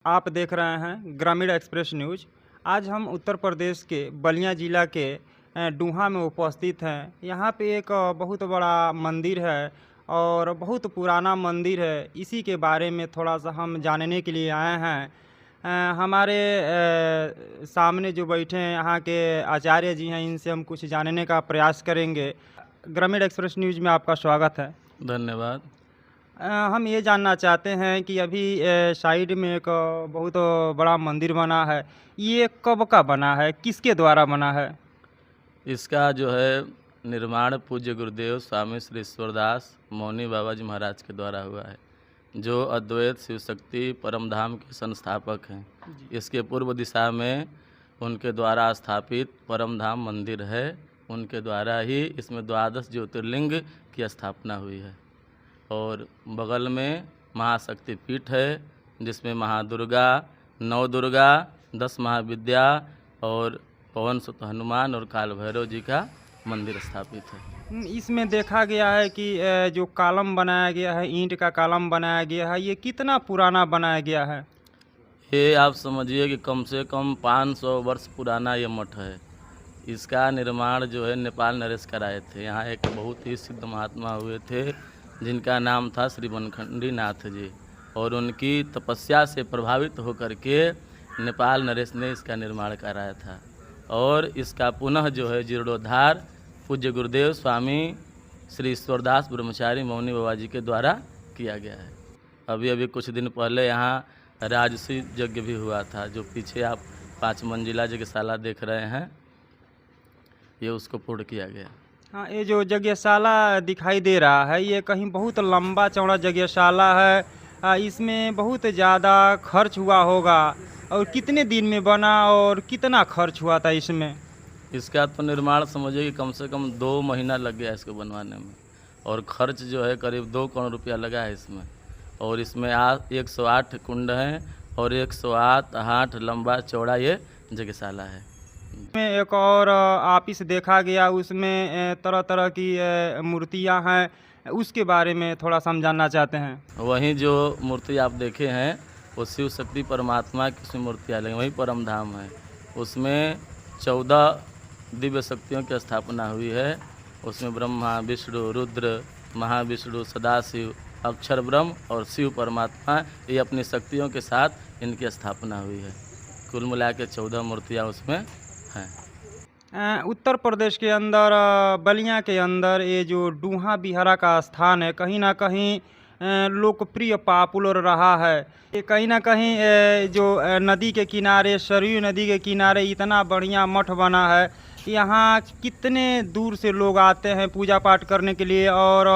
आप देख रहे हैं ग्रामीण एक्सप्रेस न्यूज। आज हम उत्तर प्रदेश के बलिया जिला के डूहा में उपस्थित हैं। यहाँ पे एक बहुत बड़ा मंदिर है और बहुत पुराना मंदिर है। इसी के बारे में थोड़ा सा हम जानने के लिए आए हैं। हमारे सामने जो बैठे हैं यहाँ के आचार्य जी हैं, इनसे हम कुछ जानने का प्रयास करेंगे। ग्रामीण एक्सप्रेस न्यूज में आपका स्वागत है। धन्यवाद। हम ये जानना चाहते हैं कि अभी साइड में एक बहुत बड़ा मंदिर बना है। ये कब का बना है, किसके द्वारा बना है? इसका जो है निर्माण पूज्य गुरुदेव स्वामी श्री ईश्वरदास मौनी बाबा जी महाराज के द्वारा हुआ है, जो अद्वैत शिव शक्ति परमधाम के संस्थापक हैं। इसके पूर्व दिशा में उनके द्वारा स्थापित परमधाम मंदिर है। उनके द्वारा ही इसमें 12 ज्योतिर्लिंग की स्थापना हुई है। और बगल में महाशक्ति पीठ है, जिसमें महादुर्गा, नवदुर्गा, 10 महाविद्या और पवन सुत हनुमान और काल भैरव जी का मंदिर स्थापित है। इसमें देखा गया है कि जो कॉलम बनाया गया है, ईंट का कॉलम बनाया गया है, ये कितना पुराना बनाया गया है? ये आप समझिए कि कम से कम 500 वर्ष पुराना ये मठ है। इसका निर्माण जो है नेपाल नरेश कराए थे। यहाँ एक बहुत ही सिद्ध महात्मा हुए थे, जिनका नाम था श्री बनखंडी नाथ जी, और उनकी तपस्या से प्रभावित होकर के नेपाल नरेश ने इसका निर्माण कराया था। और इसका पुनः जो है जीर्णोद्धार पूज्य गुरुदेव स्वामी श्री ईश्वरदास ब्रह्मचारी मौनी बाबा जी के द्वारा किया गया है। अभी कुछ दिन पहले यहाँ राजसी यज्ञ भी हुआ था। जो पीछे आप 5 मंजिला यज्ञशाला देख रहे हैं, ये उसको पूर्ण किया गया। हाँ, ये जो यज्ञशाला दिखाई दे रहा है, ये कहीं बहुत लंबा चौड़ा यज्ञशाला है। इसमें बहुत ज़्यादा खर्च हुआ होगा। और कितने दिन में बना और कितना खर्च हुआ था इसमें? इसका तो निर्माण समझिए कि कम से कम 2 महीना लग गया इसको बनवाने में, और खर्च जो है करीब 2 करोड़ रुपया लगा है इसमें। और इसमें 108 कुंड हैं और 108 लंबा चौड़ा ये यज्ञशाला है। में एक और ऑफिस देखा गया, उसमें तरह तरह की मूर्तियां हैं। उसके बारे में थोड़ा समझाना चाहते हैं। वहीं जो मूर्ति आप देखे हैं वो शिव शक्ति परमात्मा की उसमें मूर्तियाँ लगी, वहीं परमधाम है। उसमें 14 दिव्य शक्तियों की स्थापना हुई है। उसमें ब्रह्मा, विष्णु, रुद्र, महाविष्णु, सदाशिव, अक्षर ब्रह्म और शिव परमात्मा, ये अपनी शक्तियों के साथ इनकी स्थापना हुई है। कुल मिला के 14 मूर्तियाँ उसमें हैं। उत्तर प्रदेश के अंदर बलिया के अंदर ये जो डूहा बिहरा का स्थान है, कहीं ना कहीं लोकप्रिय पॉपुलर रहा है। ये कहीं ना कहीं जो नदी के किनारे, सरयू नदी के किनारे इतना बढ़िया मठ बना है। यहाँ कितने दूर से लोग आते हैं पूजा पाठ करने के लिए। और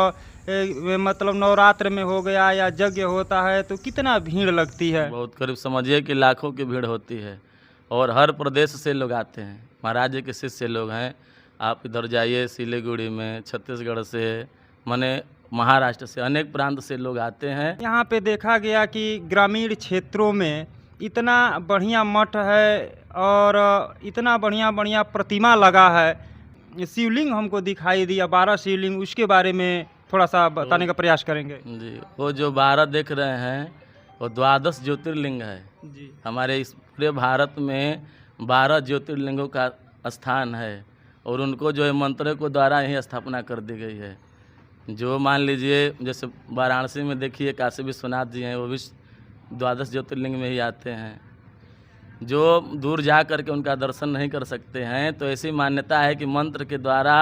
मतलब नवरात्र में हो गया या यज्ञ होता है तो कितना भीड़ लगती है? बहुत करीब समझिए कि लाखों की भीड़ होती है, और हर प्रदेश से लोग आते हैं। महाराज जी के शिष्य लोग हैं। आप इधर जाइए, सिलीगुड़ी में, छत्तीसगढ़ से, माने महाराष्ट्र से, अनेक प्रांत से लोग आते हैं। यहाँ पे देखा गया कि ग्रामीण क्षेत्रों में इतना बढ़िया मठ है और इतना बढ़िया बढ़िया प्रतिमा लगा है। शिवलिंग हमको दिखाई दिया, 12 शिवलिंग। उसके बारे में थोड़ा सा बताने का प्रयास करेंगे जी। वो जो 12 देख रहे हैं वो 12 ज्योतिर्लिंग है जी। हमारे इस पूरे भारत में 12 ज्योतिर्लिंगों का स्थान है, और उनको जो है मंत्रों को द्वारा ही स्थापना कर दी गई है। जो मान लीजिए जैसे वाराणसी में देखिए काशी विश्वनाथ जी हैं, वो भी 12 ज्योतिर्लिंग में ही आते हैं। जो दूर जा कर के उनका दर्शन नहीं कर सकते हैं, तो ऐसी मान्यता है कि मंत्र के द्वारा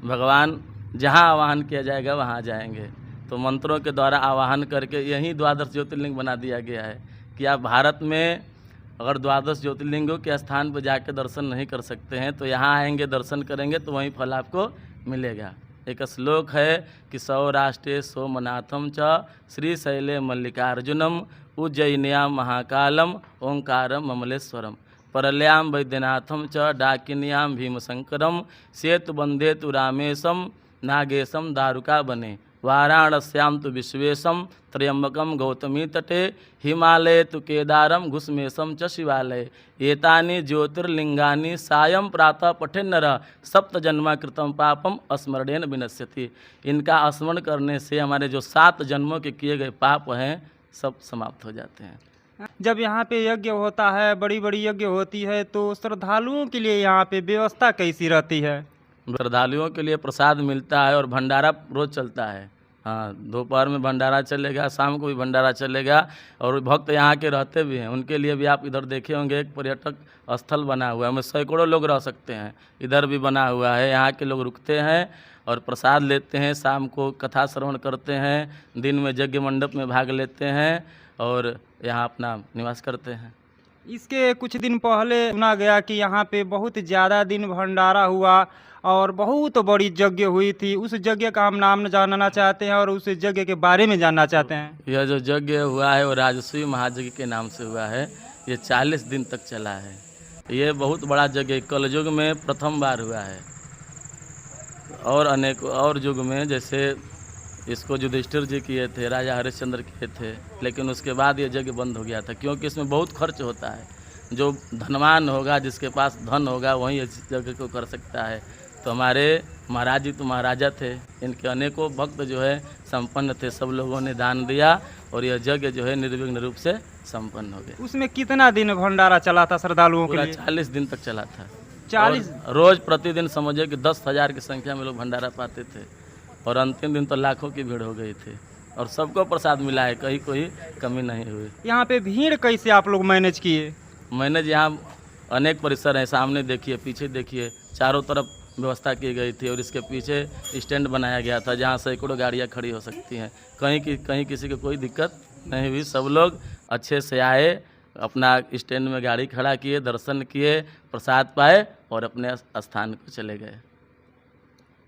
भगवान जहाँ आवाहन किया जाएगा वहाँ जाएंगे। तो मंत्रों के द्वारा आवाहन करके यही 12 ज्योतिर्लिंग बना दिया गया है कि आप भारत में अगर 12 ज्योतिर्लिंगों के स्थान पर जाकर दर्शन नहीं कर सकते हैं, तो यहाँ आएंगे, दर्शन करेंगे, तो वहीं फल आपको मिलेगा। एक श्लोक है कि सौराष्ट्रे सोमनाथम च श्रीशैले मल्लिकार्जुनम उज्जयिन्याम महाकालम ओंकारम ममलेश्वरम परल्याम वैद्यनाथम च डाकिन्याम भीमशंकरम सेतुबंधे तु रामेशम नागेशम दारुका बने वाराणस्याम तो विश्वेशम त्र्यंबकम गौतमी तटे हिमालय तो केदारम घुसमेशम च शिवालय एतानि ज्योतिर्लिंगानि सायं प्रातः पठेन्नर सप्त जन्मा कृतम पापम स्मरणेन विनश्यति। इनका स्मरण करने से हमारे जो 7 जन्मों के किए गए पाप हैं सब समाप्त हो जाते हैं। जब यहाँ पे यज्ञ होता है, बड़ी बड़ी यज्ञ होती है, तो श्रद्धालुओं के लिए यहाँ पे व्यवस्था कैसी रहती है? श्रद्धालुओं के लिए प्रसाद मिलता है और भंडारा रोज चलता है। हाँ, दोपहर में भंडारा चलेगा, शाम को भी भंडारा चलेगा। और भक्त यहाँ के रहते भी हैं, उनके लिए भी आप इधर देखे होंगे एक पर्यटक स्थल बना हुआ है, उसमें सैकड़ों लोग रह सकते हैं। इधर भी बना हुआ है, यहाँ के लोग रुकते हैं और प्रसाद लेते हैं, शाम को कथा श्रवण करते हैं, दिन में यज्ञ मंडप में भाग लेते हैं और यहाँ अपना निवास करते हैं। इसके कुछ दिन पहले सुना गया कि यहाँ पे बहुत ज़्यादा दिन भंडारा हुआ और बहुत बड़ी यज्ञ हुई थी। उस यज्ञ का हम नाम जानना चाहते हैं और उस यज्ञ के बारे में जानना चाहते हैं। यह जो यज्ञ हुआ है वो राजसूय महायज्ञ के नाम से हुआ है। ये 40 दिन तक चला है। ये बहुत बड़ा यज्ञ कलयुग में प्रथम बार हुआ है और अनेक और युग में, जैसे इसको युधिष्ठिर जी किए थे, राजा हरिश्चंद्र किए थे, लेकिन उसके बाद ये यज्ञ बंद हो गया था क्योंकि इसमें बहुत खर्च होता है। जो धनवान होगा, जिसके पास धन होगा, वही इस यज्ञ को कर सकता है। तो हमारे महाराज जी तो महाराजा थे, इनके अनेकों भक्त जो है संपन्न थे, सब लोगों ने दान दिया और यह यज्ञ जो है निर्विघ्न रूप से संपन्न हो गया। उसमें कितना दिन भंडारा चला था श्रद्धालुओं के पूरा लिए? 40 दिन तक चला था। 40? रोज प्रतिदिन समझिए कि 10,000 की संख्या में लोग भंडारा पाते थे और अंतिम दिन तो लाखों की भीड़ हो गई थी और सबको प्रसाद मिला है, कहीं कोई कमी नहीं हुई। यहाँ पे भीड़ कैसे आप लोग मैनेज किए? मैनेज यहाँ अनेक परिसर हैं, सामने देखिए, पीछे देखिए, चारों तरफ व्यवस्था की गई थी और इसके पीछे स्टैंड बनाया गया था जहाँ सैकड़ों गाड़ियाँ खड़ी हो सकती हैं। कहीं किसी को कोई दिक्कत नहीं हुई। सब लोग अच्छे से आए, अपना स्टैंड में गाड़ी खड़ा किए, दर्शन किए, प्रसाद पाए और अपने स्थान को चले गए।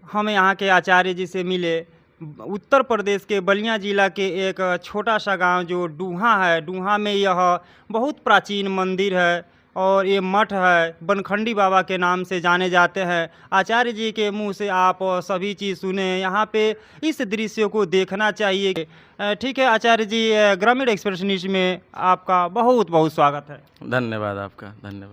हम यहाँ के आचार्य जी से मिले। उत्तर प्रदेश के बलिया जिला के एक छोटा सा गांव जो डूहा है, डूहा में यह बहुत प्राचीन मंदिर है और ये मठ है, बनखंडी बाबा के नाम से जाने जाते हैं। आचार्य जी के मुंह से आप सभी चीज़ सुने, यहाँ पे इस दृश्य को देखना चाहिए। ठीक है आचार्य जी, ग्रामीण एक्सप्रेस न्यूज़ में आपका बहुत बहुत स्वागत है। धन्यवाद आपका, धन्यवाद।